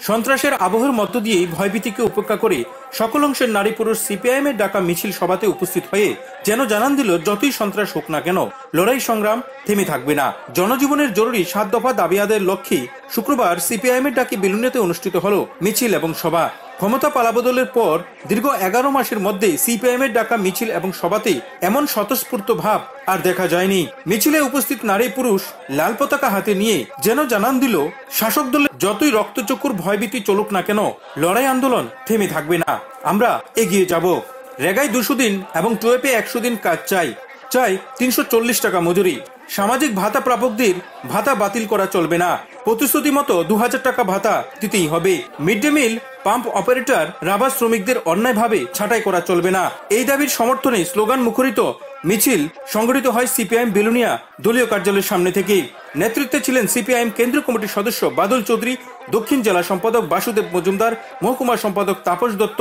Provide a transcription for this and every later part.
সন্ত্রাসের আবহের মধ্য দিয়ে ভয়ভীতিকে উপেক্ষা করে সকল অংশের নারী পুরুষ সিপিআইএম এর ডাকা মিছিল সভাতে উপস্থিত হয়ে যেন জানান দিল, যতই সন্ত্রাস হোক না কেন লড়াই সংগ্রাম থেমে থাকবে না। জনজীবনের জরুরি 7 দফা দাবি আদায়ের লক্ষ্যে শুক্রবার সিপিআইএম এর ডাকে বিলুনিয়াতে অনুষ্ঠিত হলো মিছিল এবং সভা। ক্ষমতা পালাবদলের পর দীর্ঘ 11 মাসের মধ্যে সিপিআইএম এর ডাকা মিছিল এবং সভাতে এমন স্বতঃস্ফূর্ত ভাব আর দেখা যায়নি। মিছিলে উপস্থিত নারী পুরুষ লাল পতাকা হাতে নিয়ে যেন জানান দিল, শাসক দলের যতই রক্তচক্ষুর ভয়ভীতি চলুক না কেন লড়াই আন্দোলন থেমে থাকবে না, আমরা এগিয়ে যাব। রেগায় 200 দিন এবং টুয়েপে 100 দিন কাজ চাই, 340 টাকা মজুরি। সামাজিক ভাতা প্রাপকদের ভাতা বাতিল করা চলবে না, প্রতিশ্রুতি মতো 2000 টাকা ভাতা দিতেই হবে। Mid day meal pump operator rubber শ্রমিকদের অন্যায়ভাবে ছাঁটাই করা চলবে না। এই দাবির সমর্থনে স্লোগান মুখরিত মিছিল সংগঠিত হয় সিপিআইএম বিলুনিয়া দলীয় কার্যালয়ের সামনে থেকে। নেতৃত্বে ছিলেন সিপিআইএম কেন্দ্রীয় কমিটির সদস্য বাদল চৌধুরী, দক্ষিণ জেলা সম্পাদক বাসুদেব মজুমদার, মহকুমা সম্পাদক তাপস দত্ত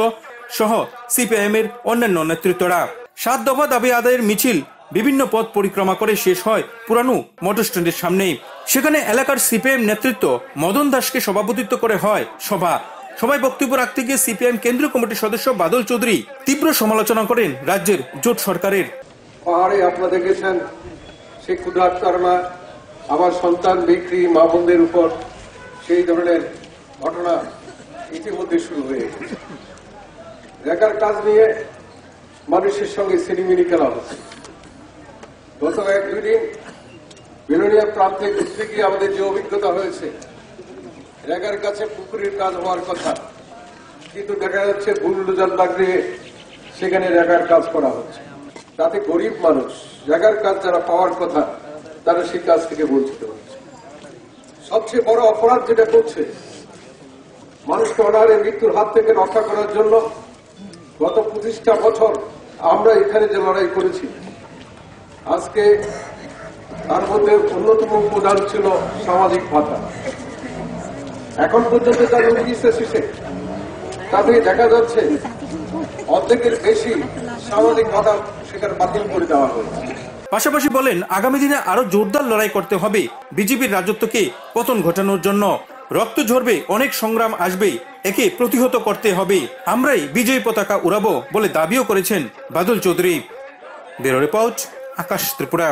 সহ সিপিআইএম এর অন্যান্য নেতৃত্বরা। 7 দফা দাবি আদায়ের মিছিল বিভিন্ন পথ পরিক্রমা করে শেষ হয় পুরানো মোটর স্ট্যান্ডের সামনে। সেখানে এলাকার সিপিআইএম নেতৃত্ব মদন দাসকে সভাপতিত্ব করে হয় সভা। সবাই বক্তব্য রাখতে গিয়ে সিপিআইএম কেন্দ্রীয় কমিটির সদস্য বাদল চৌধুরী তীব্র সমালোচনা করেন রাজ্যের জোট সরকারের। পাহাড়ে আপনারা দেখেছেন সেই ক্ষুধার্তরা আমার সন্তান বিক্রি মা বোনদের উপর সেই ধরনের ঘটনা ইতিমধ্যে শুরু হয়ে গেছে। রেখার কাজ নিয়ে মানুষের সঙ্গে সিনেমিনি খেলা হচ্ছে। গত 1-2 দিন বিলুনিয়া প্রান্তে ঘুরতে গিয়ে আমাদের যে অভিজ্ঞতা হয়েছে, রেখার কাছে পুকুরের কাজ হওয়ার কথা, কিন্তু দেখা যাচ্ছে বুলডোজার লাগিয়ে সেখানে রেখার কাজ করা হচ্ছে। তাতে গরিব মানুষ রেখার কাজ যারা পাওয়ার কথা তারা সেই কাজ থেকে বঞ্চিত হচ্ছে। সবচেয়ে বড় অপরাধ যেটা করছে, মানুষকে অনাহারে মৃত্যুর হাত থেকে রক্ষা করার জন্য গত 25টা বছর আমরা এখানে যে লড়াই করেছি, আজকে তার মধ্যে অন্যতম প্রধান ছিল সামাজিক ভাতা। এখন পর্যন্ত তার নোটিশ এসেছে, তাতে দেখা যাচ্ছে অর্ধেকের বেশি সামাজিক ভাতা সেখানে বাতিল করে দেওয়া হয়েছে। পাশাপাশি বলেন, আগামী দিনে আরো জোরদার লড়াই করতে হবে বিজেপির রাজত্বকে পতন ঘটানোর জন্য। রক্ত ঝরবে, অনেক সংগ্রাম আসবে, একে প্রতিহত করতে হবে। আমরাই বিজয়ী পতাকা উড়াবো বলে দাবিও করেছেন বাদল চৌধুরী। ব্যুরো রিপোর্ট, আকাশ ত্রিপুরা।